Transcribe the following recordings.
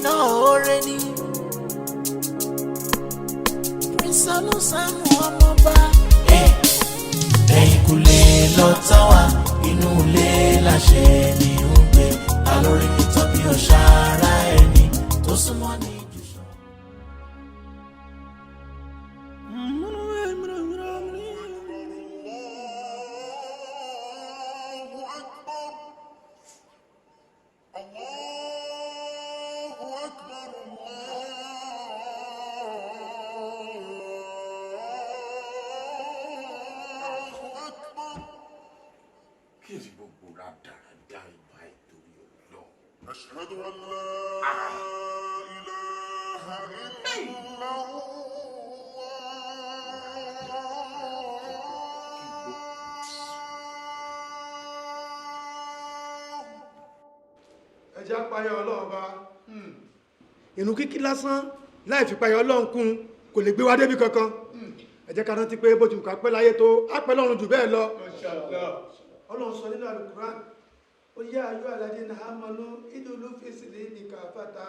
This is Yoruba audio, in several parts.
iná oore ni. Prince Olúṣàmù ọmọba. Ẹ̀yìn kùlé lọ tán wá, inú ilé láṣẹ ni ó ń gbé. Alórí ìtọ́ bí ọ̀ṣà ara ẹni tó súnmọ́ ní ìjùṣọ́. أشهد أن لا إله إلا ẹ jẹ́ apáyọ Ọlọ́run bá inú kíkí lásán láì fi páyọ Ọlọ́run kún kò lè gbé wa débi kankan. Ẹ jẹ́ ká rántí pé bó ti wù ká pẹ́ láyé tó á pẹ́ lọ́run jù bẹ́ẹ̀ lọ. Ọlọ́run sọ nínú Al-Qur'an ó yá ayọ́ alladhina amanu idkhulu fi silmi kafata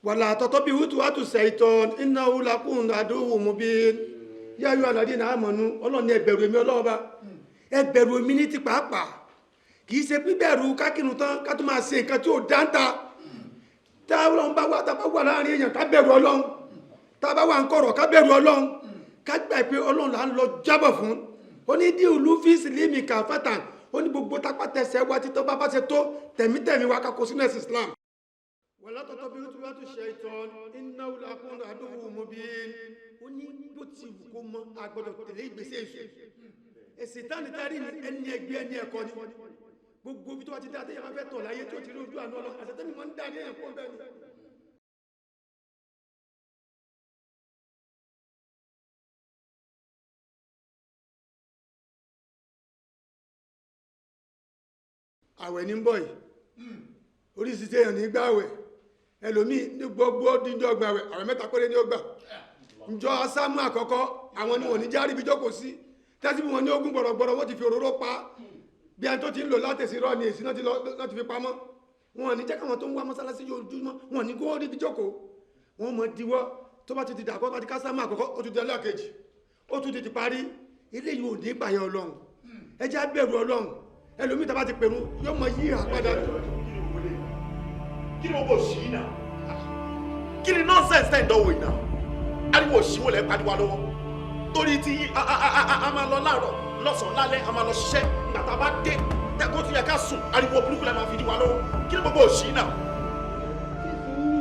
wala tatabi'u khutuwati shaytan innahu lakum aduwwun mubin. Yá ayọ́ alladhina amanu Ọlọ́run ní ẹ bẹ̀rù èmi Ọlọ́run bá, ẹ bẹ̀rù èmi ní ti pàápàá, kì í ṣe bíbẹ̀rù kákìrún tán ká tó máa ṣe nǹkan tí ó dáńtà. Tá Ọlọ́run bá wà láàrin èèyàn ká bẹ̀rù Ọlọ́run, tá bá wà ń kọ̀rọ̀ ká bẹ̀rù Ọlọ́run, ká gbà pé Ọlọ́run là ń lọ jábọ̀ fún. Ó ní idkhulu fi silmi kafata, ó ní gbogbo tápátẹsẹ̀ wá títọ́ bá bá ṣe tó tẹ̀mítẹ̀mí wa kakó sínú ẹ̀sìn Islam. wala tatabi'u khutuwati shaytan innahu lakum aduwwun mubin. ó ní bó ti wù kó mọ agbọ́dọ̀ tẹ̀lé ìgbésẹ̀ èṣù. èsì tánitárì ẹni ẹgbẹ́ ẹni ẹ̀kọ́ ni gbogbo bí tó wá ti dá àtẹ̀yẹ́ máa fẹ́ tọ̀ láyé tó ti rí ojú àná Ọlọ́run àtẹ̀tẹ̀mí máa ń dá ní ẹ̀kọ́ bẹ́ẹ̀ ni. àwẹ̀ ní ń bọ̀ yìí oríṣiríṣi èèyàn ní gbààwẹ̀, ẹlòmíì ní gbogbo díjọ́ gbààwẹ̀ àwẹ̀ mẹ́ta péré ní ó gbà. ǹjọ́ asámú àkọ́kọ́ àwọn ni wọ́n ní járí ibi jókòó sí tẹ́sí bí wọ́n ní ogún gbọ̀rọ̀gbọ̀rọ̀ wọ́n ti fi òróró pa bí ẹni tó ti ń lò látẹ̀sí rọ́ ni èsì náà ti fi pamọ́. wọn ní jẹ́ káwọn tó ń wá mọ́sálásí ojoojúmọ́ wọn ní kó rí ibi jókòó, wọn mọ̀ diwọ́ tó bá ti di dàkọ́ bá ti ká sámú àkọ́kọ́ ó tún di ẹlẹ́ẹ̀kejì ó tún ti parí. eléyìí ò ní ìpààyàn Ọlọ́run, ẹ jẹ́ á bẹ̀rù Ọlọ́run. Ẹlòmíì tàbá ti pẹ̀rún yóò mọ yí àpádà. Kí ni mo bò sí náà? Kí ni nonsense tẹ́ ìdánwò iná? Ariwo òṣìwò lẹ́ pariwo lọ́wọ́. Torí tí a máa lọ láàárọ̀ lọ́sàn-án lálẹ́ a máa lọ ṣiṣẹ́ nígbà tá a bá dé tẹ́kọ̀ọ́ tó yẹ ká sùn ariwo burúkú lẹ́ máa fi dí wa lọ́wọ́. Kí ni mo bò sí náà?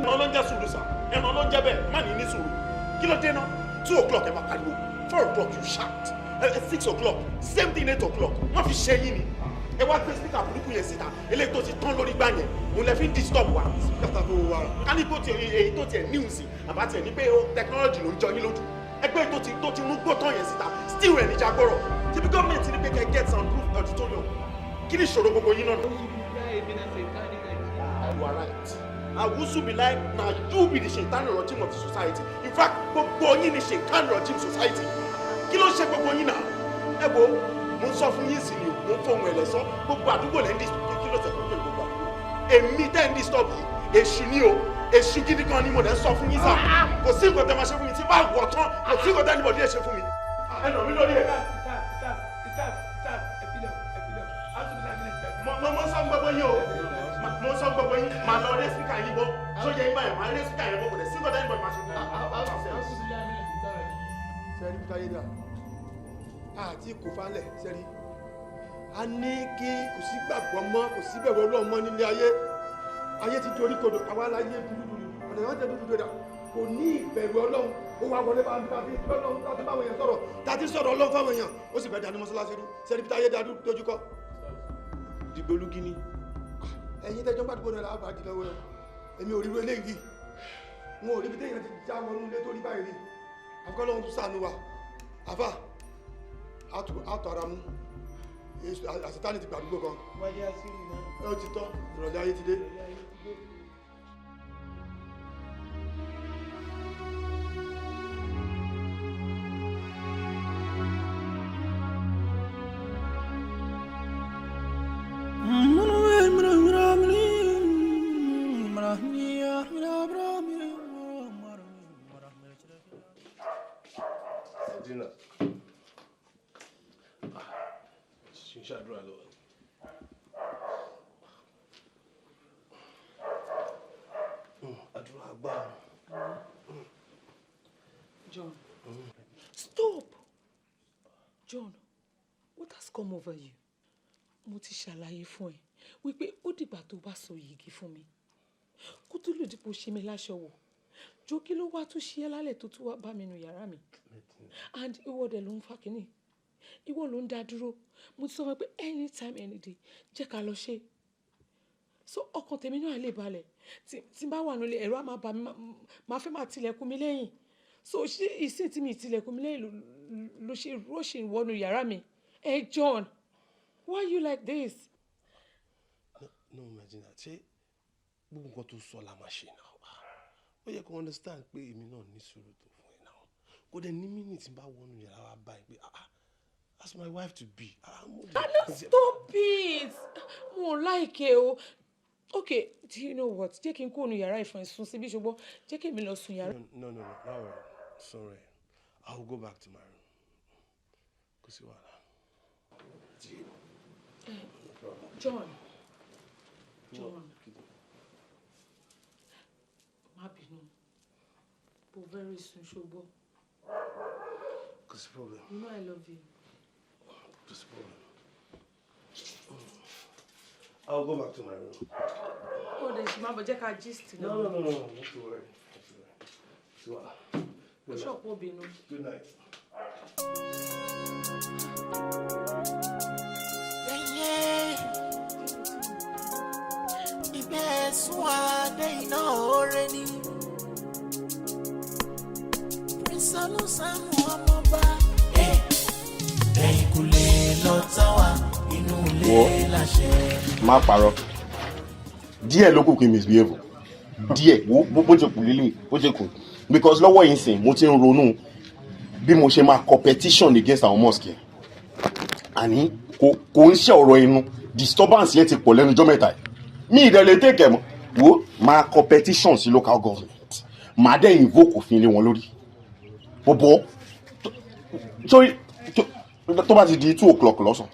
Ẹ̀rọ ló ń jẹ́ sùúrù sà, ẹ̀rọ ló ń jẹ́ bẹ́ẹ̀, má ní sùúrù. Kí ló dé náà? 2 o'clock ẹ máa pariwo, 4 o'clock you shout, 6 o'clock, same thing 8 o'clock, wọ́n fi ṣe yín ni. Ẹ wá gbé síkà burúkú yẹn síta eléyìí tó ti tán lórí gbà yẹn òun lè fi ń disturb wa. Kàtà tó wà. ká ní tó ti èyí tó tiẹ̀ níhùn sí àbá tiẹ̀ ní pé technology ló ń jọ yín lójú ẹgbẹ́ tó ti rún gbọ́tàn yẹn síta still rẹ̀ níjà gbọ́rọ̀ tí bí gọ́ọ̀mẹ̀ntì ní pé kẹ́ get soundproof auditorium kí ni ìṣòro gbogbo yín náà. You are right. Awusu be like na you be the shaitan regime of the society. In fact gbogbo yín ni shaitan regime society. Kí ló ṣe gbogbo yín náà? Ẹ wo mo ń sọ fún yín sí ni mo ń fohùn ẹ̀lẹ́sọ́ gbogbo àdúgbò lẹ́ ń disturb kí ló tẹ̀ fún pé gbogbo àdúgbò èmi tẹ́ ń disturb yìí èṣù ni o èṣù gidi kan ni mo lẹ́ sọ fún yín sá kò sí nǹkan tẹ́ máa ṣe fún mi tí bá wọ̀ tán kò sí nǹkan tẹ́ anybody lè ṣe fún mi. ẹ nà mí lórí ẹ. mo sọ gbogbo yín o mo sọ gbogbo yín màá lọ rẹ síkà yín bọ́ sójà yín báyìí màá rẹ síkà yín bọ́ kò dẹ̀ sí nǹkan tẹ́ anybody máa ṣe fún mi. sẹ́rí bí táyé dà àti kò falẹ̀ sẹ́rí a ní kí kò sí gbàgbọ́ mọ́ kò sí bẹ̀rù Ọlọ́run mọ́ nílé ayé ti dorí kodò àwa láyé dúdúdúdú ọ̀nà ìwọ́n tẹ dúdúdú dà kò ní ìbẹ̀rù Ọlọ́run ó wá wọlé bá ń tàbí Ọlọ́run tàbí báwọn èèyàn sọ̀rọ̀ tàbí sọ̀rọ̀ Ọlọ́run fáwọn èèyàn ó sì bẹ̀ dání mọ́sálásí rú sẹ́rí bí táyé dàdú dojúkọ dìgbòlúgi ni ẹ̀yin tẹ́jọ́ gbàdúgbò náà láàbà jìnà wọ́n èmi ò rí ru eléyìí wọn ò rí bí téèyàn ti já wọnú ilé tó rí báyìí rí àfikọ́ Ọlọ́run tún ṣàánú wa àfà àtọ̀ ara mú àṣetánì ti gbàdúgbò kan wáyé àṣírí náà ẹ ó ti tọ́ ìrọ̀lẹ́ ayé ti dé. Mira, ṣàdúrà lọ. Àdúrà gbà. John. Stop! John, what has come over you? Mo ti ṣàlàyé fún ẹ wípé ó dìgbà tó bá sọ yìgì fún mi. Kó tó lòdì pò ṣe mi láṣọ wọ̀. Jọ kí ló wá tó ṣe ẹ́ lálẹ́ tó tún wá bá mi nù yàrá mi. And ìwọ dẹ̀ ló ń fa kínní. Ìwọ ló ń dá dúró. Mo ti sọ fún ẹ pé anytime any day jẹ́ ká lọ ṣe. So ọkàn tèmi náà lè balẹ̀. Tí n bá wà nílé ẹ̀rọ á máa bà mí máa fẹ́ máa tilẹ̀kùn mi lẹ́yìn. So ṣé ìsìn tí mi tilẹ̀kùn mi lẹ́yìn ló ṣe rushing wọnú yàrá mi. Hey John, why are you like this? No, imagine that. Ṣé gbogbo nǹkan tó sọ la máa ṣe náà? Ó yẹ kó understand pé èmi náà ní sùúrù tó fún ẹ náà. Kò dẹ̀ ní mínítì bá wọnú yàrá wa báyìí pé that's my wife to be. Stop it! Mo like o. Okay, do you know what? Jẹ́ kí n kó nu yàrá ìfọ̀n ìsún síbí ṣùgbọ́n jẹ́ kí èmi lọ sùn yàrá. No, sorry. I'll go back to my room. Kò sí wàhálà. John. Má bínú. But very soon ṣùgbọ́n. Kò sí problem. You know I love you. Kò sí problem. I'll go back to my room. Oh, then she might jẹ́ ká gist now. No, not to worry. So, good Shop will be no. Good night. Má parọ́ díẹ̀ ló kù kí misbehave díẹ̀ wo bó ṣe kù lílé bó ṣe kù because lọ́wọ́ yìí sìn mo ti ń ronú bí mo ṣe máa competition against àwọn mosque yẹn àní kò ń ṣe ọ̀rọ̀ inú disturbance yẹn ti pọ̀ lẹ́nu ọjọ́ mẹ́ta mi ìdẹ̀lẹ̀ tẹ̀kẹ̀ mọ́ wo máa competition sí local government máa dẹ̀ invoke òfin lé wọn lórí bọ̀bọ̀ tó bá ti di 2 o'clock lọ́sàn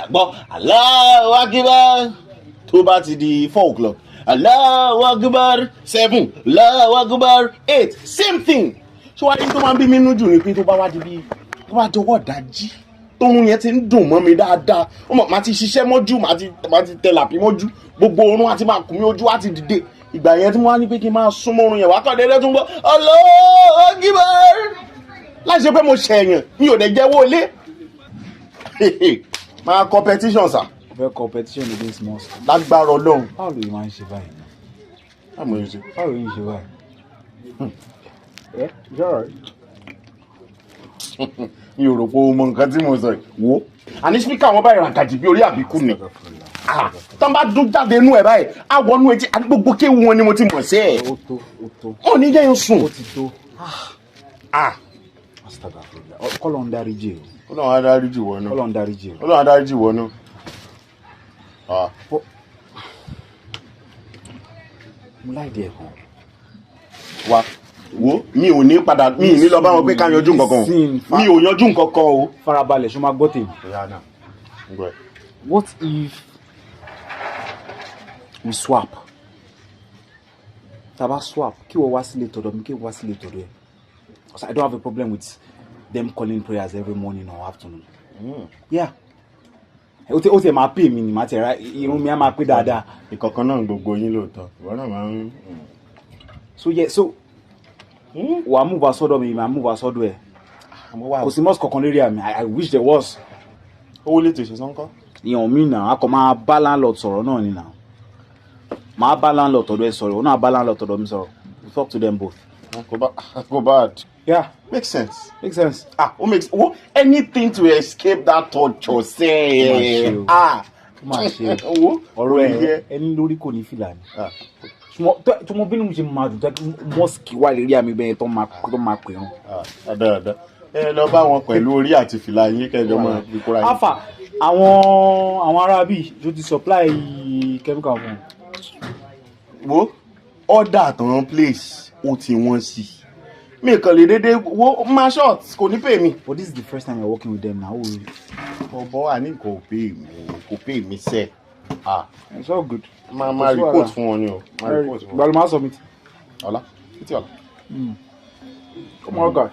gbọ́ Allahu Akbar tó bá ti di 4 o'clock Allahu Akbar 7 Allahu Akbar 8 same thing ṣé wàá ní tó máa ń bí mi nínú jù ní pé tó bá wá di bí tó bá jọwọ́ dájí tóun yẹn ti ń dùn mọ́ mi dáadáa ó mọ̀ máa ti ṣiṣẹ́ mọ́jú máa ti tẹ làpí mọ́jú gbogbo oorun àti máa kùn mí ojú á ti dìde ìgbà yẹn tí wọ́n á ní pé kí n máa súnmọ́ oorun yẹn wá kọ́ déédéé tún gbọ́ Allahu Akbar láì ṣe pé mo ṣẹ̀yàn mi ò dẹ̀ jẹ́wọ́ ilé máa competition sà. Fẹ́ competition against mosque. Lágbára Ọlọ́run. Báwo ló yẹ máa ń ṣe báyìí? Báwo ló yẹ ṣe? Báwo ló yẹ ṣe báyìí? Ẹ jọ̀rọ̀. Mi ò rò pé o mọ nǹkan tí mo sọ yìí. Wo. Àní spíkà wọn báyìí ràgàjì bí orí àbíkú ni. Tán bá dún jáde inú ẹ̀ báyìí, á wọnú etí àti gbogbo kéwu wọn ni mo ti mọ̀ sí ẹ̀. Ó tó. Ó ní jẹ́ yín sùn. Ó ti tó. Kọ́lọ̀ ń dáríjì o. Ọlọ́run á dáríjì wọ náà. Ọlọ́run dáríjì o. Ọlọ́run á dáríjì wọ náà. Mo láìdí ẹ̀ kan. Wá wo mi ò ní padà mi ní lọ bá wọn pé ká yanjú nǹkan kan mi ò yanjú nǹkan kan o. Farabalẹ̀ ṣó máa gbọ́ tèmi. What if we swap? Tá bá swap kí wọ́n wá sílé tọ̀dọ̀ mi kí wọ́n wá sílé tọ̀dọ̀ ẹ̀. Because I don't have a problem with them calling prayers every morning or afternoon. Yeah. Ó ti máa pè mí ni màá ti ra irun mi á máa pé dáadáa. Ìkọ̀kan náà gbogbo yín lóòótọ́ ìwọ náà máa ń. So wàá move asọ́dọ̀ mi màá move asọ́dọ̀ ẹ̀. Kò sí mosque kankan lórí àmì. I wish there was. Owó lè tèṣe sọ́nkọ́. Ìyàn mi náà a kò máa bá landlord sọ̀rọ̀ náà ni náà. Màá bá landlord tọ̀dọ̀ ẹ sọ̀rọ̀ òun náà bá landlord tọ̀dọ̀ mi sọ̀rọ̀. We talk to them both. Go bad. Yeah. Makes sense. Makes sense. Anything to escape that torture say. Má ṣe ọ̀rọ̀ ẹ̀ ẹni lórí kò ní fìlà ni. Tí mo bínú ṣe máa dùn tẹ́ mosque wà lérí àmì bẹ́ẹ̀ tó máa pè wọ́n. Dáadáa. Ẹ lọ bá wọn pẹ̀lú orí àti fìlà yín kẹjọ máa fi kóra yín. Alpha àwọn ará bíi tó ti supply chemical fún un. Wo order àtàwọn place ó ti wọ́n sí mi kàn lè dédé wo máa short kò ní pay mi. But this is the first time you're working with them now. Bọ̀bọ̀ àní kò pay mi sẹ́. It's all good. Máa report fún wọn ni o. Máa report fún wọn. Baluma submit. Ọ̀la? Títí ọ̀la. Come on, God.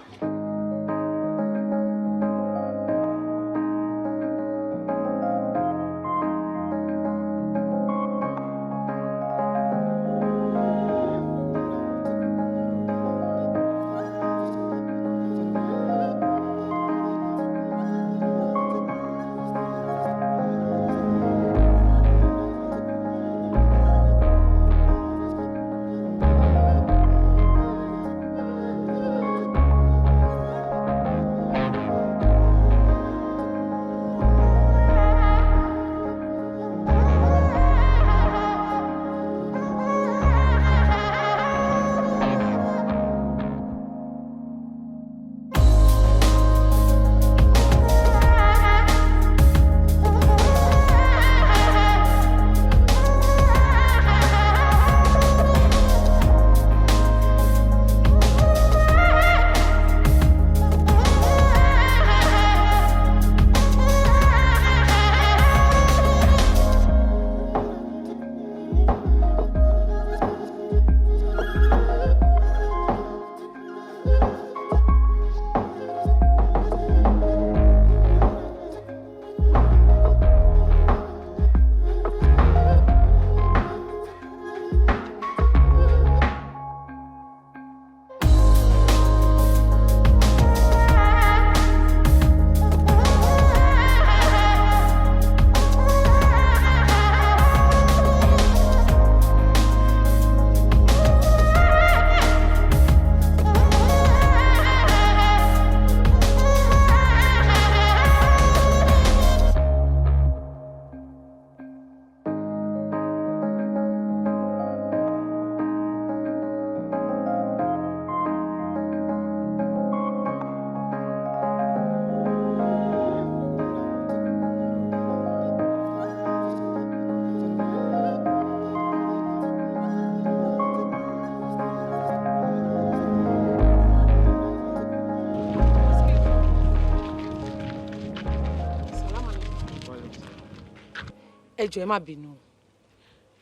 ẹ jọ̀ọ́ ẹ má bínú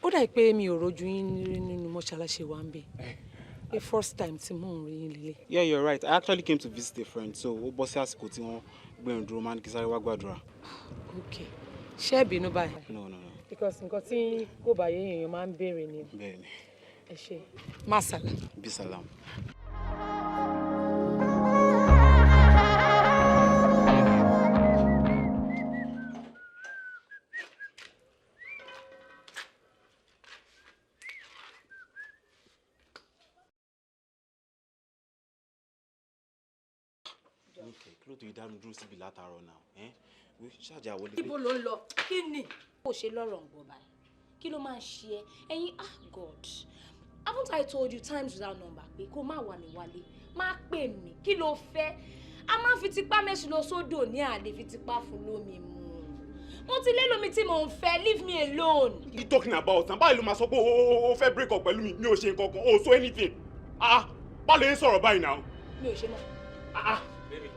ó dà pé mi ò rojú yín nínú mọ́ṣáláṣí wa ń bẹ the first time tí mò ń rí yín lélẹ̀. Yeah, you're right. I actually came to visit a friend, so ó bọ́ sí àsìkò tí wọ́n gbẹ̀rún dúró máa ń kí sáré wá gbàdúrà. Okay, ṣé ẹ bínú báyìí. No. Because nǹkan tí kò bá yé èèyàn máa ń béèrè ni. Bẹ́ẹ̀ni. Ẹ ṣé. Masala. Bisalam. Kí ló tó ìdánu dúró síbi látàárọ̀ náà? Ṣáàjà wọlé. Ibo ló ń lọ? Kí ni? Ó ṣe lọ́rọ̀ ń gbọ́ báyìí. Kí ló máa ń ṣe ẹ́? Ẹ̀yin, God. Haven't I told you times without number pé kó má wà mí wálé? Má pè mí. Kí ló fẹ́? A máa ń fi tipá mẹ́sùn lọ sódò ní àlè fi tipá fún lómi mu. Mo ti lé lómi tí mò ń fẹ́. Leave me alone. What are you talking about? Báyìí ló máa sọ pé o fẹ́ break up pẹ̀lú mi. Mi ò ṣe nǹkan kan. O so anything. Báwo lè sọ̀rọ̀ báyìí náà? Mi ò ṣe mọ́. Baby.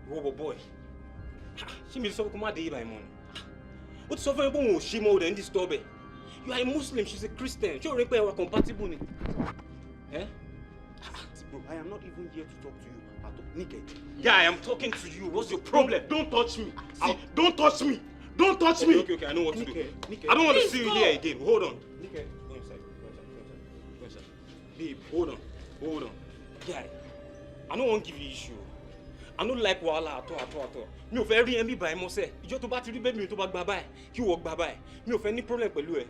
Whoa, boy. She me so come out the by money. What so far bon she more than disturb her. You are a Muslim, she's a Christian. You ring we compatible ni. Bro, I am not even here to talk to you at all. Nike. Yeah, I am talking to you. What's your problem? Don't touch me. Don't touch me. Don't touch me. Okay, I know what to do. Nike. I don't want to see you here again. Hold on. Nike, go inside. Go inside. Babe, hold on. Yeah, I don't want to give you issue. I don't like wahala at all. Mi ò fẹ́ rí ẹ̀mí báyìí mọ́ sẹ́. Ìjọ́ tó bá ti rí bẹ́ẹ̀ mi tó bá gba báyìí, kí wọ́n gba báyìí. Mi ò fẹ́ ní problem pẹ̀lú ẹ̀.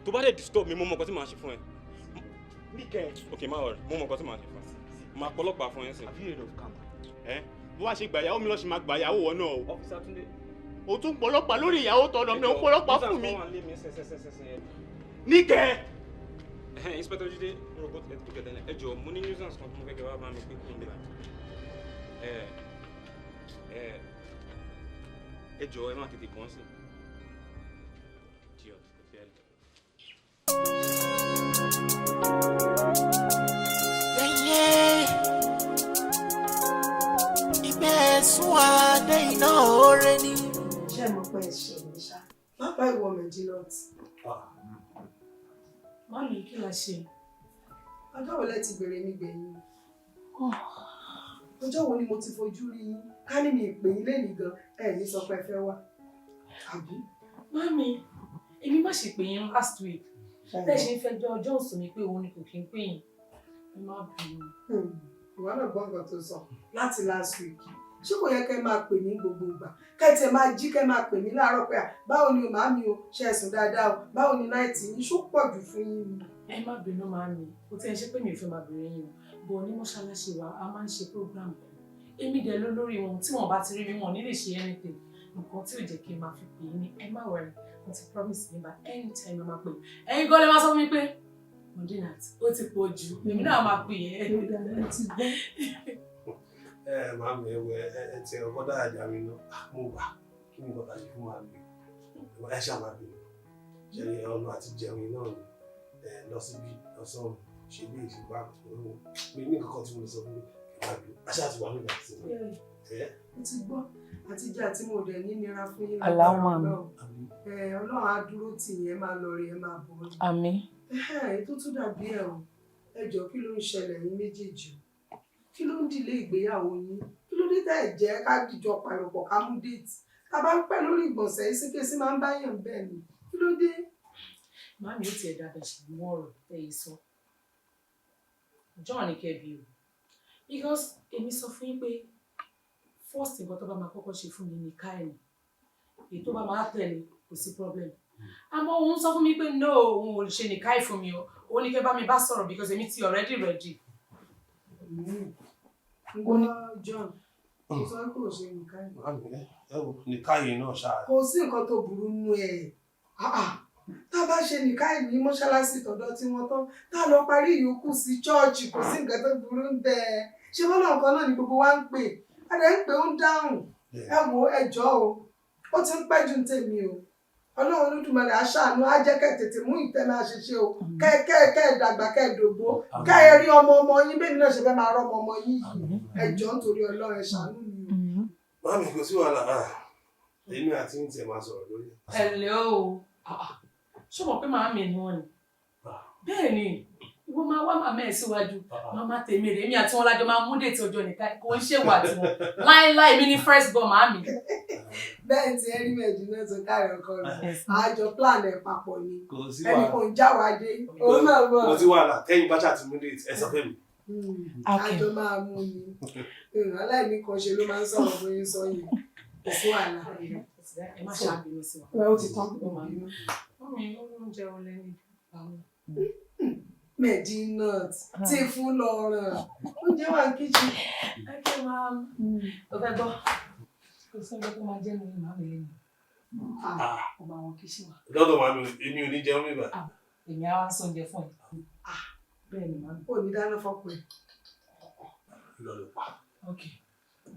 Tó bá dẹ̀ disturb mi, mo mọ nǹkan tí màá ṣe fún ẹ. Nike. Okay, má worry. Mo mọ nǹkan tí màá ṣe fún ẹ. Màá pọlọ́pàá fún ẹ sìn. Have you heard of camp? Bó wá ṣe gbàyàwó mi lọ ṣe máa gbàyàwó wọn náà o. Officer Túndé. O tún pọlọ́pàá lórí ìyàwó tọ̀nà mi ò pọlọ́pàá fún mi. Nike. Inspector Jide, mo rò bó ti tó kẹ̀tẹ̀ ẹ jọ̀ọ́ mo ní nuisance kan tí mo fẹ́ kẹ́ wá bá mi pé kúrò níbà. Ẹ jọ̀ọ́ ẹ má tètè kàn sí. Cheers. ẹ̀sùn adé iná oore ni. Ṣé mo pẹ́ ṣe ní ṣá? Pápá ìwọ méjì lọ́tì. Mami, kí la ṣe? Ọjọ́ wo lẹ ti bèrè mi gbẹ̀yìn? Ọjọ́ wo ni mo ti fojú rí yín? Ká ní mi ìpè yín lẹ́nìí gan, ẹ̀ ní sọ pé ẹ fẹ́ wá. Àbí? Mami, èmi má ṣe pè yín last week. Tẹ́ ṣe ń fẹjọ́ ọjọ́ òsùn mi pé òun ni kò kí ń pè yín. Ẹ má bínú. Ìwọ náà gbọ́ nǹkan tó sọ láti last week. Ṣé kò yẹ kẹ́ máa pè ní gbogbo ìgbà? Kẹ́tẹ̀ máa jí kẹ́ máa pè mí láàárọ̀ pé báwo ni o màámi o ṣe ẹ̀sùn dáadáa o báwo ni náìtì yín ṣó pọ̀ jù fún yín ni. Ẹ má bínú màámi, ó ti ẹ ṣe pé mi ò fẹ́ máa bèrè yín o. Bọ̀ ní mọ́ṣáláṣí wa, a máa ń ṣe program kan. Èmi dẹ̀ ló lórí wọn tí wọ́n bá ti rí mi wọn ní lè ṣe anything. Nǹkan tí ò jẹ́ kí n máa fi pè é ní ẹ má wẹ̀rẹ̀. Mo ti promise mi bá anytime mo máa pè é. Ẹ̀yin gan lè máa sọ fún mi pé Modinat ó ti pọ̀ jù. Èmi náà máa pè é. Màmí ẹ ti ọkọ dáadáa mi náà mo gbà kí ni nǹkan tàbí fún màmí ẹ ṣàmà bí ṣe ọ̀nà àti jẹun náà ni lọ síbi lọ́sàn ṣe bí ìṣègbà mi ní kankan tí mo sọ fún mi ìwádìí aṣáà ti wà nígbà tí mo mo ti gbọ́ àtijọ́ àti mo dẹ̀ ní nira fún yín Aláwọ̀ Ọlọ́run á dúró tì yín ẹ máa lọ rí ẹ máa bọ̀ ọ́. Àmín. Ètò tún dàbí ẹ̀ o ẹ jọ kí ló ń ṣẹlẹ̀ yín méjèèjì o kí ló ń dìlé ìgbéyàwó yín kí ló dé tẹ́ ẹ̀ jẹ́ ká dìjọ pàrọ̀pọ̀ ká mú déètì ká bá ń pẹ́ lórí ìgbọ̀nsẹ̀ yìí síkèsí máa ń báyàn bẹ́ẹ̀ ni kí ló dé. Màámi ó tiẹ̀ dábẹ̀ ṣùgbọ́n ọ̀rọ̀ tẹ́ ẹ sọ John kẹbi o because èmi sọ fún yín pé first nǹkan tó bá máa kọ́kọ́ ṣe fún mi ní káyọ̀ èyí tó bá máa tẹ̀lé kò sí problem àmọ́ òun sọ fún mi pé no òun ò ṣe ní káyọ̀ fún mi o òun ní kẹ́ bá mi bá sọ̀rọ̀ because èmi ti already ready. John kò sọ pé kò ṣe nìkan nìkáyè náà ṣáà. kò sí nǹkan tó burú nínú ẹ̀ tá a bá ṣe nìkan ní mọ́ṣáláṣí tọ̀dọ̀ tí wọ́n tán tá a lọ parí ìyókù sí chọ́ọ̀chì kò sí nǹkan tó burú ń bẹ ṣé wọ́n náà kan náà ni gbogbo wa ń pè á dẹ̀ ń pè ó ń dáhùn ẹ wo ẹjọ́ o ó ti ń pẹ́ ju ń tèmi o Ọlọ́run Olódùmarè aṣáánú á jẹ́ kẹ́ tètè mú ìtẹ́lẹ̀ àṣeṣe o kẹ́ dàgbà kẹ́ dògbó kẹ́ rí ọmọ yín bẹ́ẹ̀ náà ṣe fẹ́ máa rọ́mọ ọmọ yín yìí ẹjọ́ nítorí Ọlọ́run ẹ ṣàánú mi o. Màmí kò sí wàhálà èmi àti ní tiẹ̀ máa sọ̀rọ̀ lórí. Ẹ̀lẹ́ o ṣé mo pé màá mi ni wọ́n ni bẹ́ẹ̀ ni ìwọ máa wá màmá ẹ̀ síwájú màmá tèmi rè èmi àti wọn lájọ máa mú déètì ọjọ́ nìkan kò ń ṣèwà tí wọn láéláé mi ní first born màá mi. Bẹ́ẹ̀ tí ẹni méjì náà tó káyọ̀ ọkọ rẹ̀ àjọ plan ẹ̀ papọ̀ ni ẹnì kan já wa dé òun náà bọ̀. Mo ti wàhálà kẹ́yìn bá ṣàtì mú déètì ẹ sọ fẹ́ mi. Àjọ máa mú ni aláìní kan ṣe ló máa ń sọ̀rọ̀ bóyá sọ yìí kò sí wàhálà. Ẹ má ṣàbínú sí wa. Ó ti tán kó máa bínú. Mọ́mí oúnjẹ olè ní àwọn. Medinat tí fún lọ́rọ̀ oúnjẹ wà ní kíchìn. Ẹ kí n máa ọ fẹ́ gbọ́. Kò sí ọjọ́ tó máa jẹ́ mi ní màmí lẹ́nu. Ọba àwọn kíchìn wa. Lọ́dọ̀ màmí èmi ò ní jẹun nígbà. Èmi á wá sọ oúnjẹ fún ẹ. Bẹ́ẹ̀ ni màmí. Ó ní dáná fọ́pọ̀ ẹ̀. Lọ́dọ̀ pa. Ok.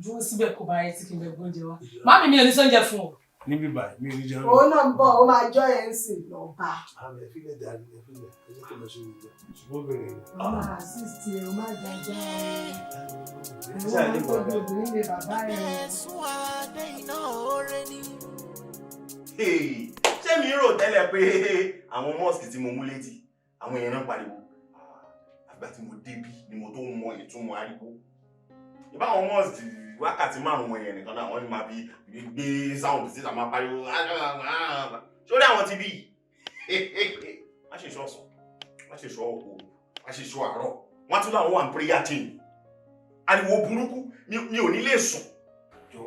Dúró síbẹ̀ kó bá yẹ tí kì í bẹ gbóúnjẹ wa. Màmí mi ò ní sóúnjẹ fún ọ. Níbí báyìí mi ò ní jẹun. Òun náà ń bọ̀ ó máa jọ ẹ̀ ń sìn lọ bá. Àmì ẹ̀fílẹ̀ dàrí ẹ̀fílẹ̀ ẹ̀jẹ̀ kò lọ sí ìwé ṣùgbọ́n obìnrin ni. Ó máa assist ẹ̀ ó máa jàjà ẹ̀. Ìwọ máa ń tọ́jú obìnrin lè bàbá ẹ̀. ẹ̀sùn adé iná oore ni. Ṣé mi rò tẹ́lẹ̀ pé àwọn mosque tí mo mú létí àwọn èèyàn náà pariwo àgbà tí mo débí ni mo tó mọ ìtumọ̀ ariwo ìbá àwọn mosque wákàtí márùn-ún èèyàn nìkan náà wọ́n ní máa fi gbé sound sí àmà pariwo sórí àwọn tí bí má ṣe ṣọ́ ọ̀sán má ṣe ṣọ́ òru má ṣe ṣọ́ àárọ̀ wọ́n tún láwọn wà ní prayer chain ariwo burúkú mi ò ní lè sùn. Jọ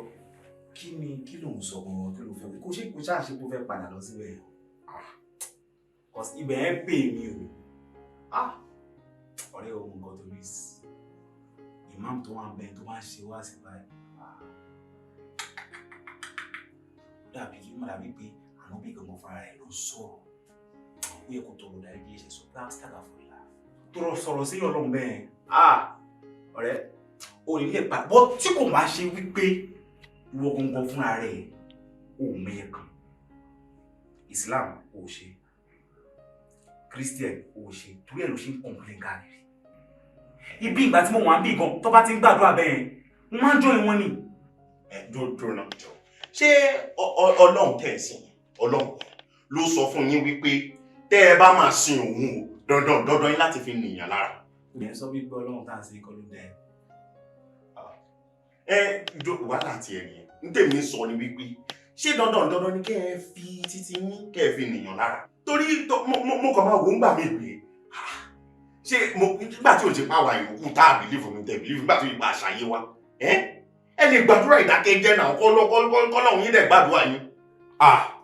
kí ló ń sọ gan-an kí ló fẹ́ kó ṣáà ṣe kó fẹ́ padà lọ síbẹ̀ ibẹ̀ ẹ̀ pè mí o ọ̀rẹ́ ohun nǹkan tó rí sí imam tó wà ń bẹ tó máa ń ṣe wá sí báyìí dàbí pé àwọn bí gangan fara rẹ̀ ló sọ̀rọ̀ ó yẹ kó tọrọ dárí bí ẹ̀ṣẹ̀ sọ láàstàgà fún ìlà tọrọ sọ̀rọ̀ sí Ọlọ́run bẹ́ẹ̀ ọ̀rẹ́ o lè lè pa bọ́ tí kò máa ṣe wípé ìwọ gangan fúnra rẹ̀ ò mẹ́yẹ kan Islam ò ṣe Christian ò ṣe torí ẹ̀ ló ṣe ń complain káàkiri ibi ìgbà tí mo wà ń bí gan tó bá ti ń gbàdúrà bẹ́ẹ̀ mo máa ń jọ ìwọ̀n ni dúró náà jọ ṣé Ọlọ́run tẹ̀ sí Ọlọ́run ló sọ fún yín wípé tẹ́ ẹ bá máa sin òun o dandan yín láti fi nìyàn lára. ìyẹn sọ wípé Ọlọ́run tá à ń sin kọ́ ló dá wàhálà àti ẹ̀yìn ní tèmi sọ ni wípé ṣé dandan ni kẹ́ ẹ fi títí yín kẹ́ ẹ fi nìyàn lára torí mo kàn máa wò ń gbà mí pé ṣé nígbà tí o ti pa wà ìyókù tá a bìlífù mi tẹ̀ bìlífù nígbà tí o ìpa àṣàyé wa ẹ lè gbàdúrà ìdákẹ́jẹ́ náà kọ́lọ́hún yín dẹ̀ gbàdúrà yín.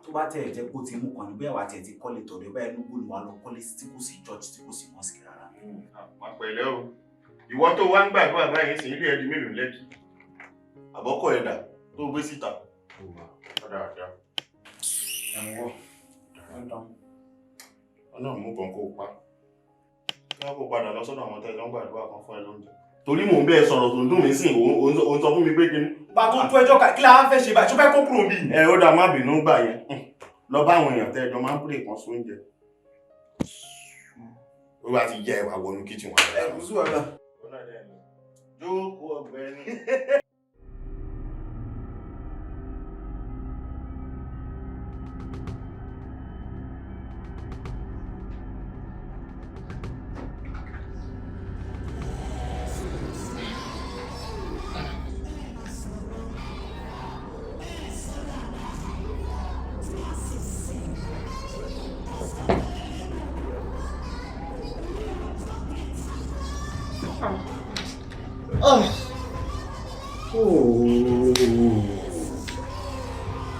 tó bá tẹ̀ jẹ́ kó ti mú kan ní bẹ́ẹ̀ wá tẹ̀ ti kọ́lé tọ̀dọ̀ bẹ́ẹ̀ ló gbóni wa lọ kọ́lé tí kò sí church tí kò sí mosque rárá. àpẹẹrẹ o ìwọ tó wá ń gbàdúrà báyìí sí ilé ẹdí mélòó lẹ́kì àbọ́kọ̀ ẹ̀dà tó gbé síta. Ọlọ́run mú kan kó pa kí wọ́n kó padà lọ sọ́dọ̀ àwọn tẹ́lẹ̀ gbàdúrà kan fún ẹ lóúnjẹ torí mò ń bẹ́ẹ̀ sọ̀rọ̀ tó ń dùn mí sí òun sọ fún mi pé kíní. bá tó tó ẹjọ́ kí la fẹ́ ṣe báyìí tó fẹ́ kó kúrò bí. Ó dá má bínú gbà yẹn lọ bá àwọn èèyàn tẹ́jọ máa ń pèrè kan sóúnjẹ ó bá ti jẹ ìwà wọnú kíchìn wọn. kò sí wàhálà. jókòó ọ̀gbẹ́ni.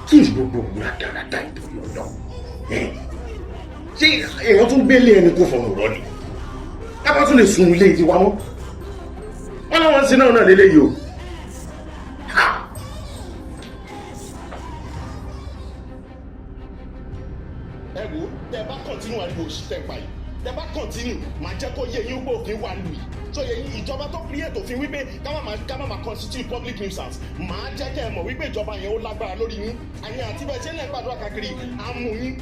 Kí ni gbogbo òwúrọ̀ dáradára ìtòrí ọ̀dọ́? Ṣé èèyàn tún gbélé ẹni kó fọmọ rọ ni? Ká bá tún lè sun ilé ìtiwa mọ́. Wọ́n láwọn ń sin náà lélẹ́yìí o. Ẹ wo, tẹ bá kọ̀ntínú ariwo òṣìṣẹ́ ìpa yìí, tẹ bá kọ̀ntínú, màá jẹ́ kó yé yín pé òfin wà lù yìí. So ìjọba tó create òfin wípé ká má máa constitute public nuisance máa jẹ́ kẹ́ ẹ mọ̀ wípé ìjọba yẹn ó lágbára lórí yín àyìn àti bẹ́ẹ̀ ṣe ń lẹ́ gbàdúrà káàkiri á mú yín.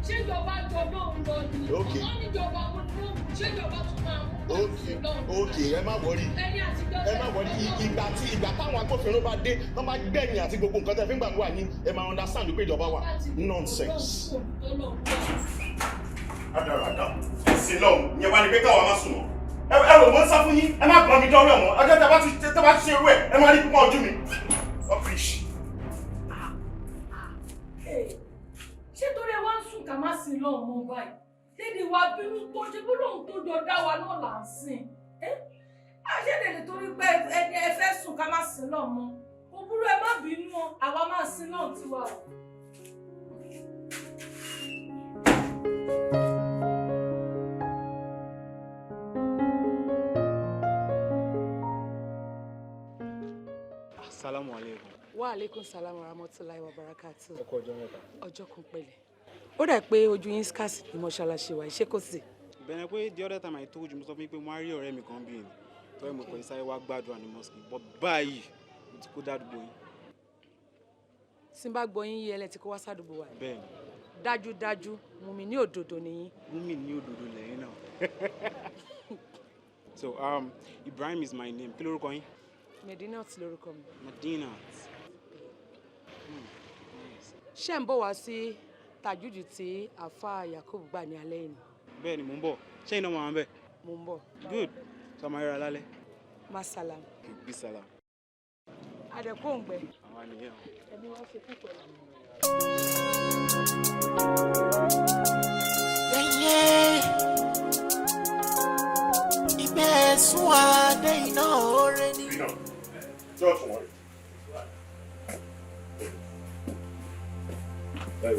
ṣé ìjọba jọdọ̀ ń lọ ni wọ́n níjọba wọn tó ṣé ìjọba tún máa mú ok ẹ má wọrí ìgbà táwọn agbófinró bá dé wọ́n bá gbẹ̀yìn àti gbogbo nǹkan tẹ́ fi ń gbàdúrà yín ẹ máa understand wípé ìjọba wà nonsense. adarada ẹ̀sìn náà ìyẹn wá ní pé káwa má sùn mọ́. Ẹ wò mo ń sá fún yín ẹ má gbọ́n mi dọ́rọ̀ mọ́ ọjọ́ tẹ́ bá ti ṣe irú ẹ̀ ẹ má rí púpọ̀ ojú mi. ṣé torí ẹ wá ń sùn ká má sin lọ́ọ̀ mọ́ báyìí lédi wa bínú tó ṣe bí lóun tó jọ dá wa náà là ń sìn àṣẹ́dẹ̀dẹ̀ torí pé ẹ fẹ́ sùn ká má sin lọ́ọ̀ mọ́ kò burú ẹ má bínú ọ àwa máa sin náà tiwa o. Salamu alaikum. Wa alaikum salam wa rahmatullahi wa barakatuh. Ẹ kú ọjọ́ mẹ́ta. Ọjọ́ kan pẹ̀lẹ́. Ó dà pé ojú yín scarce ní mọ́ṣáláṣí wa, ṣé kò sí? Bẹ́ẹ̀ pé the other time I told you mo sọ fún yín pé mo á rí ọ̀rẹ́ mi kan bí ni. Tọ́yẹ̀ mo kọ́ ìsáyé wá gbàdúrà ní mosque. But báyìí mo ti kó dádùgbò yín. Tí n bá gbọ́ yín yé ẹlẹ́ tí kò wá sádùgbò wa. Bẹ́ẹ̀ni. Dájúdájú mùmí ní òdodo nìyí. Mùmí ní òdodo lẹ́yìn náà. So Ibrahim is my name. Kí lórúkọ yín? Medinat lórúkọ mi. Medinat. Ṣé ń bọ̀ wá sí tàjújù tí àfa Yakub gbà ní alẹ́ yìí? Bẹ́ẹ̀ni mò ń bọ̀. Ṣé iná máa ń bẹ̀? Mò ń bọ̀. Good. So máa yọra lálẹ́. Masalam. Bí salam. Àdẹ̀kọ́ ń gbẹ. Àwọn ènìyàn. Ẹni wọ́n ṣe púpọ̀ lọ. Ìgbẹ́ sún adé iná oore ni.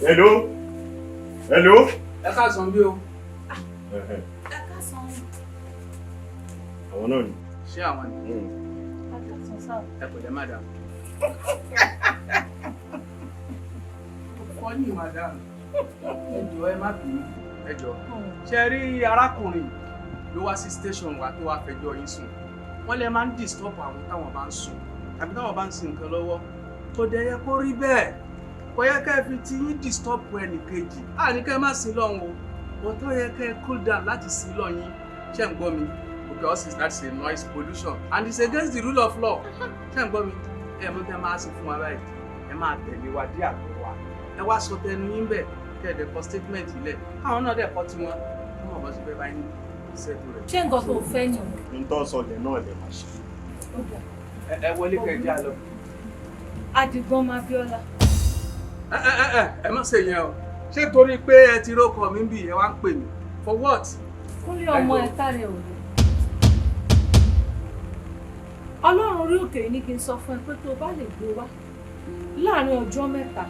Hello. Hello. Ẹ káàsán bí o. Ẹ káàsán. Àwọn náà ni. Ṣé àwọn ni? Ẹ káàsán sáà. Ẹ pẹ̀lẹ́ madam. Fọ́ ní madam. Ẹ jọ̀ọ́ ẹ má bínú. Ẹ jọ̀ọ́. Ṣé rí arákùnrin ló wá sí station wa tó wá fẹjọ́ yín sùn? Wọ́n lè máa ń disturb àwọn táwọn bá ń sùn tàbí táwọn bá ń sin nǹkan lọ́wọ́. Kò dẹ̀ yẹ kó rí bẹ́ẹ̀. Kò yẹ ká ẹ fi ti yín disturb ẹnì kejì. Ní ká ẹ má sin lọ́hùn o. Kò tó yẹ ká ẹ cool down láti sin lọ́ yín. Ṣé ń gbọ́ mi? Because that's a noise pollution and it's against the rule of law. Ṣé ń gbọ́ mi? ẹ mú tẹ máa ṣe fún wa báyìí ẹ máa tẹ̀lé wa dé àgbẹ̀ wa ẹ wá sọ tẹnu yín bẹ̀ kẹ̀dẹ̀ kọ statement ilẹ̀ káwọn náà dẹ̀ kọ́ tiwọn kí wọ́n bọ́ sí fẹ́ báyìí ṣẹ́gun rẹ̀. ṣé nǹkan tó fẹ́ ni. n tó sọlẹ̀ náà lè máa ṣe. ẹ wọlé kẹjá lọ. Adigun Mabiola. ẹ má ṣe yẹn o ṣé torí pé ẹ ti rókọ mi bí ẹ wá ń pè mí for what. Kúnlé ọmọ ẹ̀ka rẹ̀ ò lè. Ọlọ́run orí òkè ní kí n sọ fún ẹ pé tó o bá lè gbé wá láàárín ọjọ́ mẹ́ta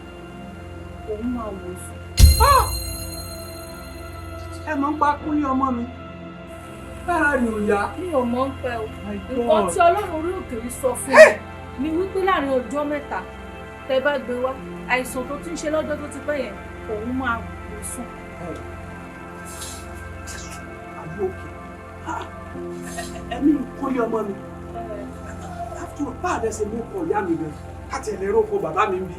òun máa wò sùn. ẹ mọ̀ ń pa Kúnlé ọmọ mi lára rẹ̀ ò yá. Mi ò mọ̀ ń pẹ́ o nǹkan tí Ọlọ́run orí òkè yìí sọ fún mi ni wípé láàárín ọjọ́ mẹ́ta tẹ bá gbé wá àìsàn tó ti ń ṣe lọ́jọ́ tó ti pẹ́ yẹn òun máa wò sùn. àbí òkè ẹ̀mí Kúnlé ọmọ mi bá a lẹ́sẹ̀ mú ọkọ̀ ìyá mi gan láti ẹ̀lẹ́rọ oko bàbá mi ń bí.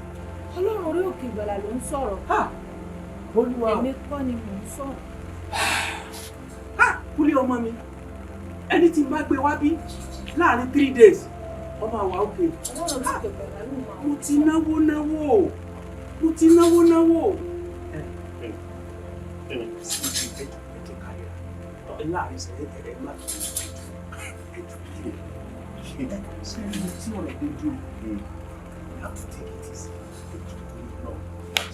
Ọlọ́run orí òkè ìgbàlà ló ń sọ̀rọ̀. Èmi kọ́ ni mò ń sọ̀rọ̀. Kúnlé ọmọ mi ẹni tí n bá gbé wá bí láàrin 3 days ọmọ àwa òkè. Mo ti náwó láàrin sẹ́yìn ẹ̀rẹ́ má ṣe ní tí ọ̀rọ̀ tó dúró you have to take it easy.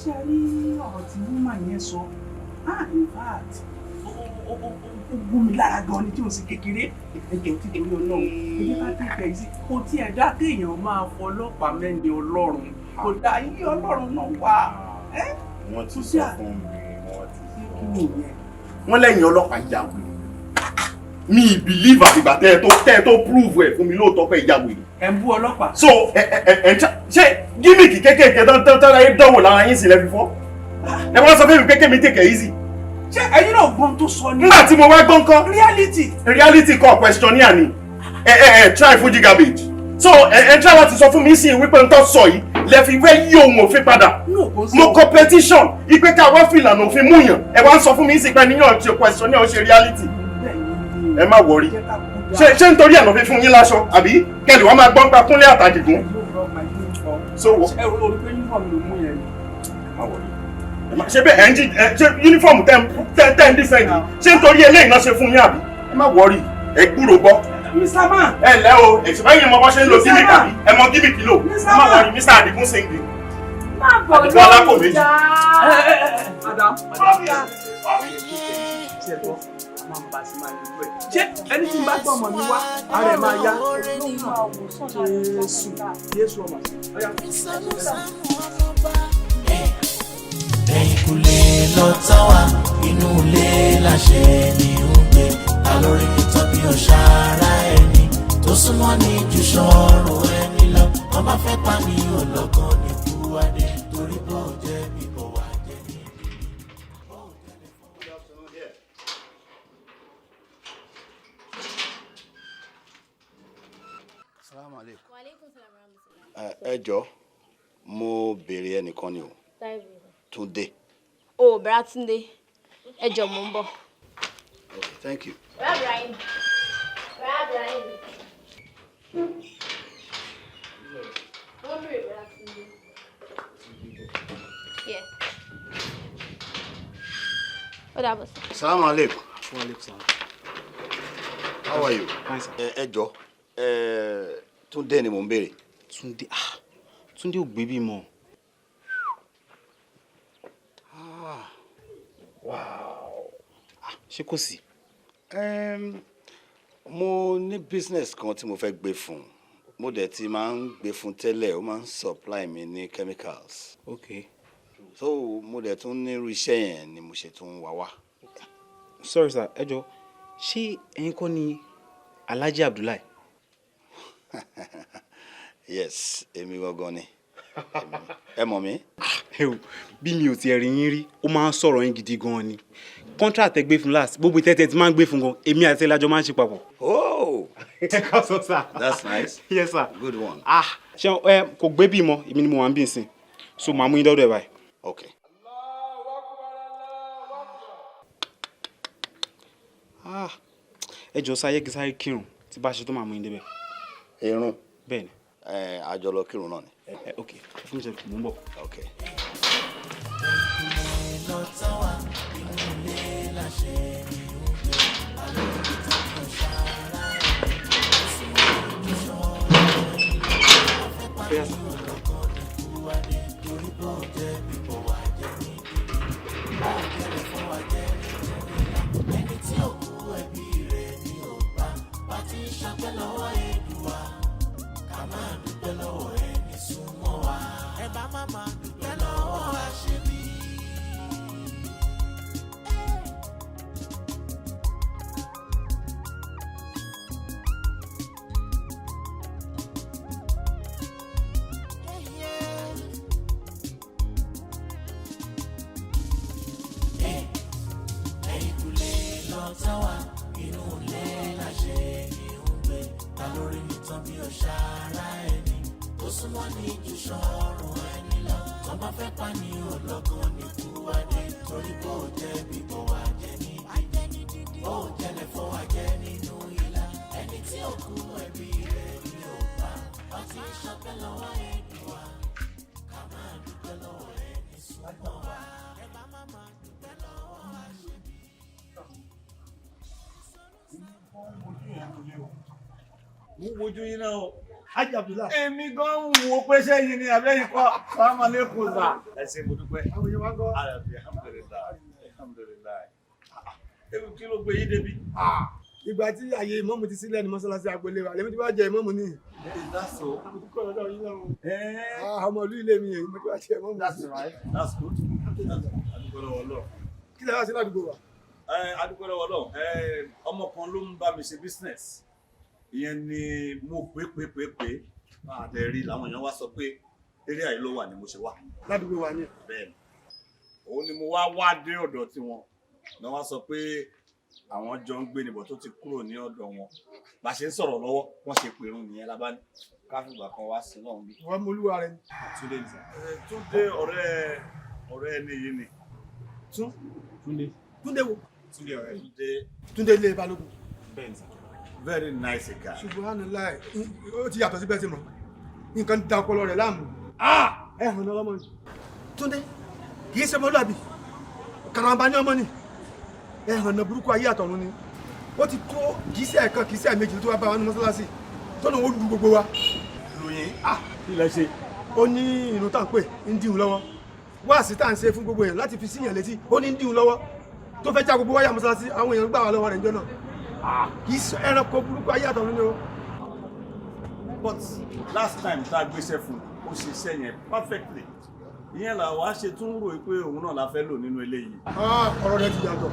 ṣe rí ọ̀rọ̀ tí woman yẹn sọ in fact ó gún mi lára gan ni tí o sì kékeré ẹ̀jẹ̀ tí torí ọlọ́run èyí bá tẹ̀kẹ̀ sí kò tí ẹ̀ dá kéèyàn máa fọlọ́pàá mẹ́ni ọlọ́run kò dá ilé ọlọ́run náà wà. wọ́n ti sọ fún mi wọ́n ti sọ fún mi. wọ́n lẹ́yìn ọlọ́pàá ìjà wò mi believe àtìgbà tẹ́ ẹ tó prove ẹ̀ fún mi lóòótọ́ pé ìjà wò ni. ẹ̀ ń bú ọlọ́pàá. so ṣé gímìkì kékèké tọ́ra ẹ dánwò lára yín sílẹ̀ fífọ́ ẹ wọ́n sọ fún mi pé kémi take it easy. ṣé ẹ̀yin náà gbọ́n tó sọ ni. nígbà tí mo wá gbọ́n kan. reality kọ́ questionnaire ni try Fuji garbage so try láti sọ fún mi sí wípé n tó sọ yìí lẹ fi wẹ́ yí ohun òfin padà mo competition ipe ká wá fi ìlànà òfin mú yàn ẹ wá ń sọ fún mi sí pé níyàn ti questionnaire ó ṣe reality ẹ má wọrí ṣé nítorí ẹ̀ ló fi fún yín láṣọ àbí kẹ́lì wọ́n máa gbọ́n pa Kúnlé àtàdìgún. so ṣe bẹ́ẹ̀ ẹ̀ ń jí ṣe uniform tẹ́ ń dífẹ́ǹdì ṣé nítorí eléyìí náà ṣe fún yín àbí ẹ má wọrí ẹ gbúrò gbọ́. Mr. Man. ẹ ǹlẹ́ o èsìbá yìí mọ bọ́ ṣe ń lo gímìkì àbí ẹ mọ gímìkì lò ẹ má wọrí Mr. Adigun single. má bọ̀ lórí ìjà. Madam. ṣé ẹni tí ń bá gbọ́ ọmọ mi wá ara ẹ̀ máa yá. Jésù ọmọ ẹ̀yìn kùlé lọ tán wá inú ilé láṣẹ ni ó ń gbé alórí ìtọ́ bí ọ̀ṣàrá ẹni tó súnmọ́ ní ju sọ̀rọ̀ ẹni lọ ọmọ fẹ́ pa mí ọlọ́gbọ́n ní kúwádé torí bó jẹ́ bí kò wá jẹ́ ní ibi. ẹ jọ̀ọ́ mo béèrè ẹnìkan ni o. Túndé. Oh, Bra Túndé. Ẹ jọ̀ọ́ mo ń bọ̀. Okay, thank you. Bra Ibrahim. Bra Ibrahim. Wọ́n bèrè Bra Túndé. Yeah. Ó dàbọ̀ sí. Assalamu alaikum. Wa alaikum salam. How are you? Fine, sir. Ẹ jọ̀ọ́ Túndé ni mò ń béèrè. Túndé ò gbé bí mọ́. Wow. Ṣé kò sí? Mo ní business kan tí mo fẹ́ gbé fún. Mo dẹ̀ ti máa ń gbé fún tẹ́lẹ̀, ó máa ń supply mi ní chemicals. Okay. So mo dẹ̀ tún ní irú iṣẹ́ yẹn ni mo ṣe tún wá wá. Sorry sir, ẹ jọ̀ọ́ ṣé ẹ̀yin kọ́ ni Alhaji Abdullahi? Yes, èmi gangan ni. Ẹ mọ̀ mí? Bí mi ò tiẹ̀ rí yín rí, ó máa ń sọ̀rọ̀ yín gidi gan ni. Contract ẹ gbé fún last, gbogbo ìtẹ́tẹ́ tí máa ń gbé fún gan, èmi àti ẹlájọ máa ń ṣe papọ̀. Oh! That's nice. Yes sir. Good one. Ṣé kò gbé bí mọ́, èmi ni mo wà ń bí nsìn. So màá mú yín dọ́dọ̀ ẹ̀ báyìí. Okay. Ẹ jọ̀ọ́ sáyé kí sáré kírun tí bá ṣe tó máa mú yín débẹ̀. Irun. Bẹ́ẹ̀ni. àjọ lọ kírun náà ni. Ok, fún mi ṣe mò ń bọ̀. Ok. Mo wojú yín náà o. Ajá Abdullah. Èmi gan ń wo pé sẹ́yìn ni àbẹ́yìn kọ́. Salaam alaikum sà. Ẹ ṣé mo dúpẹ́. Àwọn èèyàn wá gbọ́. Alhamdulillah. Alhamdulillah. Ebi kí ló gbé yín débi? Ìgbà tí àyè ìmọ̀mù ti sílẹ̀ ní mọ́sálásí agbolé wa, lèmi tí wàá jẹ ìmọ̀mù ní. That's so. Kọ́ lọ́dọ̀ yín náà. Ọmọ ìlú ilé mi yẹn, mo ti wá jẹ ìmọ̀mù. That's right. That's good. Adúgbò lọ́wọ́ lọ. Kí lè wá sí ládùúgbò wa? Adúgbò lọ́wọ́ lọ. Ọmọ kan ló ń bá mi ṣe business. Ìyẹn ni mo pé àtẹ̀rí làwọn èèyàn wá sọ pé eré àyè ló wà ní mo ṣe wá. Ládùúgbò wa ni. Bẹ́ẹ̀ni. Òun ni mo wá dé ọ̀dọ̀ tiwọn. Náà wá sọ pé àwọn jọ ń gbé níbọ̀ tó ti kúrò ní ọ̀dọ̀ wọn. Bá ṣe ń sọ̀rọ̀ lọ́wọ́, wọ́n ṣe pèrún nìyẹn lábá ní. Káfíńgbà kan wá sí náà bí. Wọ́n mú olúwa rẹ̀ ni. Túndé ní. Túndé ọ̀rẹ́ ẹni yìí ni. Túndé wo? Túndé ọ̀rẹ́. Túndé ilé Balógun. Bẹ́ẹ̀ni sà. Very nice guy. Subhanallah, ó ti yàtọ̀ sí bẹ́ẹ̀ sí mọ̀. Nǹkan da ọpọlọ rẹ̀ láàmú. Ẹ hàn ọlọ́mọ ni. Túndé, kì í ṣe ọmọlúwàbí. Karamba ní ọmọ ni. Ẹ hàn burúkú ayé àtọ̀run ni. Ó ti tó kì í ṣe ẹ̀kan kì í ṣe ẹ̀mejì tó wá bá wa ní mọ́sálásí. Tó lóun ó lu gbogbo wa. Lóyìn. Ilẹ̀ ṣe. Ó ní ìrun tá ń pè ń dìhun lọ́wọ́. Wáàsí tá ń ṣe fún gbogbo èèyàn láti fi síyàn létí. Ó ní ń dìhun lọ́wọ́. Tó fẹ́ já gbogbo wáyà mọ́sálásí, àwọn èèyàn gbà wá lọ́wọ́ rẹ̀ ń jọ náà. Kìí sọ ẹranko burúkú ayé àtọ̀run ni o. But last time tá a gbéṣẹ́ fún ó ṣe iṣẹ́ yẹn perfectly. Ìyẹn là wá ṣe tún rò pé òun náà la fẹ́ lò nínú eléyìí. Ọ̀rọ̀ rẹ̀ ti yàtọ̀.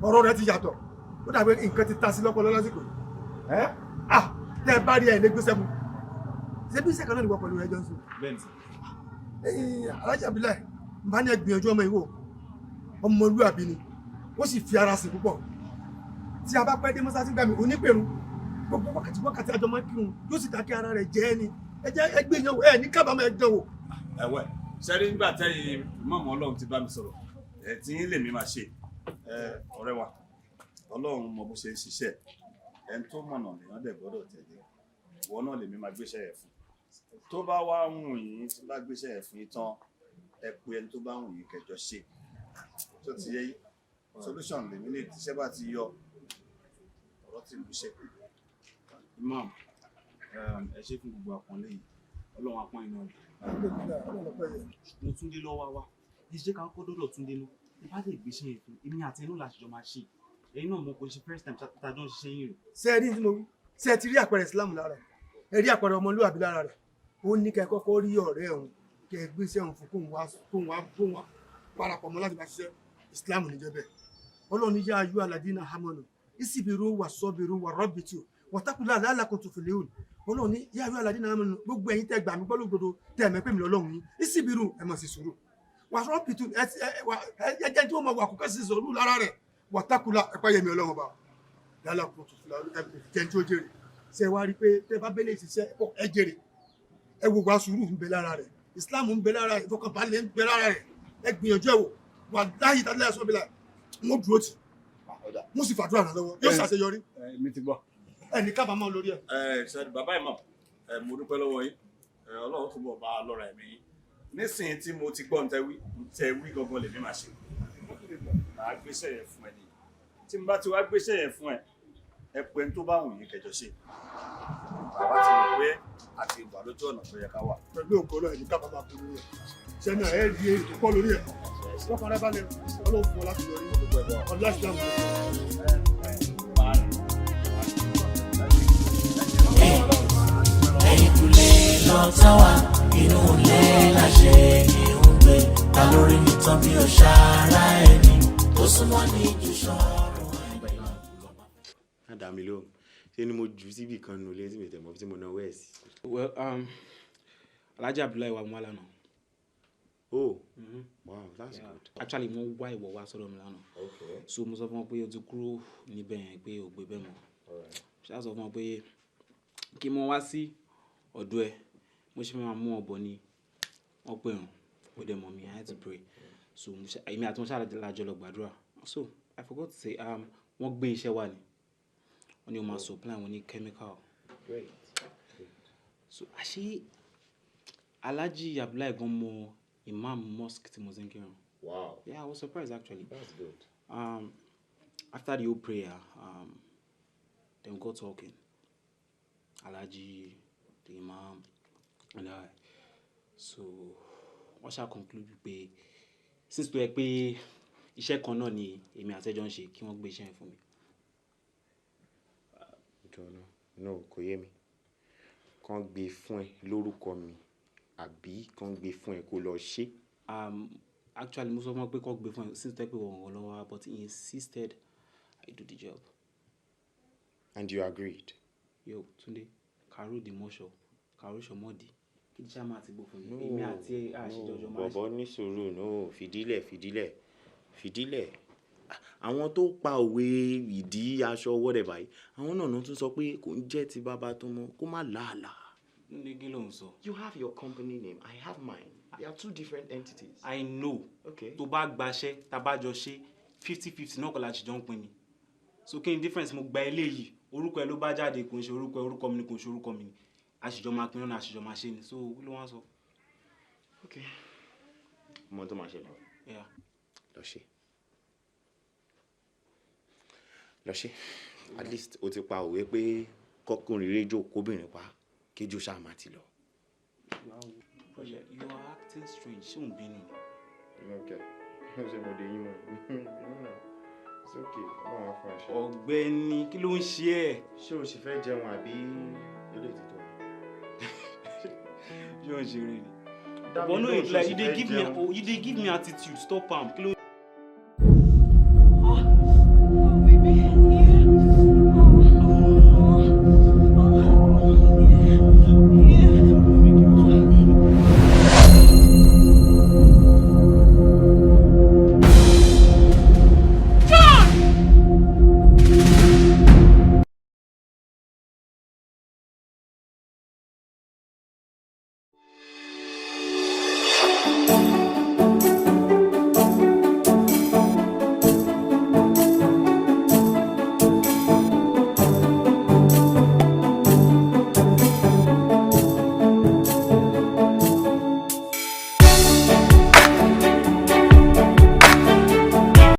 Ọ̀rọ̀ rẹ̀ ti yàtọ̀. Ó dàbí nǹkan ti ta sí lọ́pọlọ lásìkò. Tẹ́ ẹ bá rí ẹ̀ lé gbéṣẹ́ mu. Ṣé bí iṣẹ́ kan náà ni wọ́n pẹ̀lú ẹjọ́ ń sùn? Bẹ́ẹ̀ni. Alájà Abdullahi, bá ní ẹ gbìyànjú ọmọ ìwò. Ọmọlúwàbí ni. Ó sì fi ara sí púpọ̀. Tí a bá pẹ́ dé mọ́sálásí gbà mí onípẹ̀rún gbogbo wákàtí àjọ máa ń kírun yóò sì dákẹ́ ara rẹ̀ jẹ́ ni ẹgbẹ́ ìyàwó ẹ̀ ní kábàámọ̀ ẹ̀dán wò. Ẹ̀wẹ̀ sẹ́rí nígbà tẹ́yìn mọ̀mọ́ Ọlọ́run ti bá mi sọ̀rọ̀ tí yín lèmi máa ṣe ọ̀rẹ́ wa Ọlọ́run mọ bó ṣe ń ṣiṣẹ́ ẹni tó mọ̀nà lèèyàn dẹ̀ gbọ́dọ̀ tẹ̀lé ìwọ náà lèmi máa gbéṣẹ́ ẹ̀ fún tó bá wá wùn yín tí bá gbéṣẹ́ ẹ̀ fún yín tán ẹ pé ẹni tó bá wùn yín kẹjọ ṣe tó ti yẹ solution lèmi lè tíṣẹ́ bá ti yọ ọ̀rọ̀ tí mo ṣe. Imam, ẹ ṣe fún gbogbo àpọ́nlé yìí, Ọlọ́run apọ́n iná rẹ̀. Mo Túndé lọ́wọ́ wa, ẹ ṣe ká kọ́ dọ́dọ̀ Túndé náà, ẹ bá lè gbéṣẹ́ yẹn fún èmi àti ẹnu làṣìjọ máa ṣe. Ẹ̀yin náà mo kò ṣe first time tàjọ́ ṣiṣẹ́ yín rẹ̀. Ṣé ẹ rí ní tí mo wí? Ṣé ẹ ti rí àpẹẹrẹ Islam lára ẹ̀? Ẹ rí àpẹẹrẹ ọmọlúwàbí lára rẹ̀? Ó ní kẹ́ kọ́kọ́ rí ọ̀rẹ́ òun kẹ́ ẹ gbéṣẹ́ òun fún kóun wá parapọ̀ mọ́ láti bá ṣiṣẹ́ Islam níjẹ́ bẹ́ẹ̀. Ọlọ́run yá ayú aládínà hamanu isibiru wa sọbiru wa rọbìtì wọtakùlá aláàlákùn tó fìlẹ òun Ọlọ́run ní yá ayú aládínà hamanu gbogbo ẹ̀yin tẹ́ gbà mí gbọ́ lódodo tẹ́ ẹ̀mẹ́ pè mí lọ́lọ́run yín isibiru ẹ má sì sùúrù wa rọbìtì ẹ jẹ́ tí wọ́n máa wà kókẹ́ sí sùúrù lára rẹ̀ wọtakùlá ẹ pàyẹ mi Ọlọ́run bá aláàlákùn tó fìlẹ òun jẹ́ tí ó jèrè ṣe wá rí pé tẹ́ bá bẹ́lẹ̀ ṣiṣẹ́ ẹ jèrè ẹ wo wa sùúrù ń bẹ lára rẹ̀ Islam ń bẹ lára rẹ̀ ìfọkànbalẹ̀ ń bẹ lára rẹ̀ ẹ gbìyànjú ẹ wò wà láyé tàbí láyé sọ́bìlà mo dúró tì mo sì fàdúrà ràn lọ́wọ́ yóò ṣàṣeyọrí. Mi ti gbọ́. Ẹ ní kábàámọ̀ lórí ẹ̀. Sẹ́ni bàbá ìmọ̀ mo dúpẹ́ lọ́wọ́ yín Ọlọ́run túbọ̀ bá a lọ́ra ẹ̀mí yín nísìnyí tí mo ti gbọ́ ntẹ̀wí gangan lèmi máa ṣe màá gbéṣẹ́ yẹn fún ẹ nìyí tí n bá ti wá gbéṣẹ́ yẹn fún ẹ ẹ pé tó bá wù yín kẹjọ ṣe bàbá ti mọ̀ pé àti ìgbà lójú ọ̀nà tó yẹ ká wà. pẹ̀lú ògo náà ẹ̀yìn kábàámà kú lórí ẹ̀ sẹ́ni ẹ̀ rí èyí tó pọ̀ lórí ẹ̀ lọ́kàn rẹ̀ balẹ̀ ọlọ́run fún ọ láti lọ rí ọdún láti dáhùn. ẹ̀yìn kùlé lọ táwa inú ilé láṣẹ ni ó ń gbé ta lórí mi tán bí ó ṣàrá ẹni tó súnmọ́ ní jù sọ́run ẹni lọ. Àdàmì lóhùn ṣé ni mo jù síbì kan nù lé tí mi tẹ̀ mọ́ tí mo náwó ẹ̀ sí. Well, Alhaji Abdullahi wa mú wa lánàá. Oh, wow, that's good. Actually, mo wá ìwọ wá sọ́dọ̀ mi lánàá. Okay. So mo sọ fún wọn pé o ti kúrò níbẹ̀ yẹn pé o gbé bẹ́ẹ̀ mọ́. Ṣé sọ fún wọn pé kí mo wá sí ọ̀dọ̀ ẹ mo ṣe máa mú ọ̀bọ ni wọ́n pè hàn ó dẹ̀ mọ̀ mi I had to pray. So èmi àti wọn ṣàlàjọ lọ gbàdúrà. So I forgot to say wọ́n gbé iṣẹ́ wa ni wọ́n ní o máa supply wọn ní chemical. Great. So àṣé Alhaji Abdullahi gan mọ Imam mosque tí mo ti ń kírun. Wow. Yeah, I was surprised actually. That's good. After the whole prayer, then we got talking. Alhaji, the Imam, and I. So, wọ́n ṣá conclude pé since tó yẹ pé iṣẹ́ kan náà ni èmi àtẹ́jọ́ ń ṣe kí wọ́n gbé iṣẹ́ yẹn fún mi. No, kò yé mi. Kàn gbé fún ẹ lórúkọ mi àbí kàn gbé fún ẹ kó lọ ṣe. Actually, mo sọ fún wọn pé kàn gbé fún ẹ since tó yẹ pé wọ́n lọ́wọ́ but he insisted I do the job. And you agreed? Yo, Túndé, Karo di mọ́ṣọ́, Karo ṣọmọ́dì. Kí jíṣà máa ti gbó fún mi. Èmi àti àṣìjọjọ máa ṣe. Bọ̀bọ̀ ní sùúrù, no, fìdílẹ̀. Àwọn tó pa òwe ìdí aṣọ whatever yìí, àwọn náà tún sọ pé kò ń jẹ́ ti bàbá tó mọ kó má làálàá. Nígi ló ń sọ. You have your company name, I have mine. They are two different entities. I know. Okay. Tó bá gbaṣẹ́, tá bá jọ ṣe 50-50 náà kọ́ la ṣe jọ ń pín ni. So kí ni difference mo gba eléyìí? Orúkọ ẹ ló bá jáde kò ń ṣe orúkọ mi ni kò ń ṣe orúkọ mi ni. Àṣìjọ máa pín náà àṣìjọ máa ṣe ni. So kí ló wá sọ? Okay. Mo tó máa ṣe lọ. Yeah. Lọ ṣe. At least o ti pa òwe pé kọkùnrin rédíò kóbìnrin pa kéjò ṣáà máa ti lọ. You are acting strange. Ṣé ò ń bínú? Okay. Ṣé mo dé yín mọ́? It's okay. Ọlọ́run á fún ẹ ṣe. Ọ̀gbẹ́ni kí ló ń ṣe ẹ́? Ṣé o sì fẹ́ jẹun àbí ilé ìtìtọ́? Ṣé o ń ṣe eré ni? But no, you dey give me attitude. Stop am.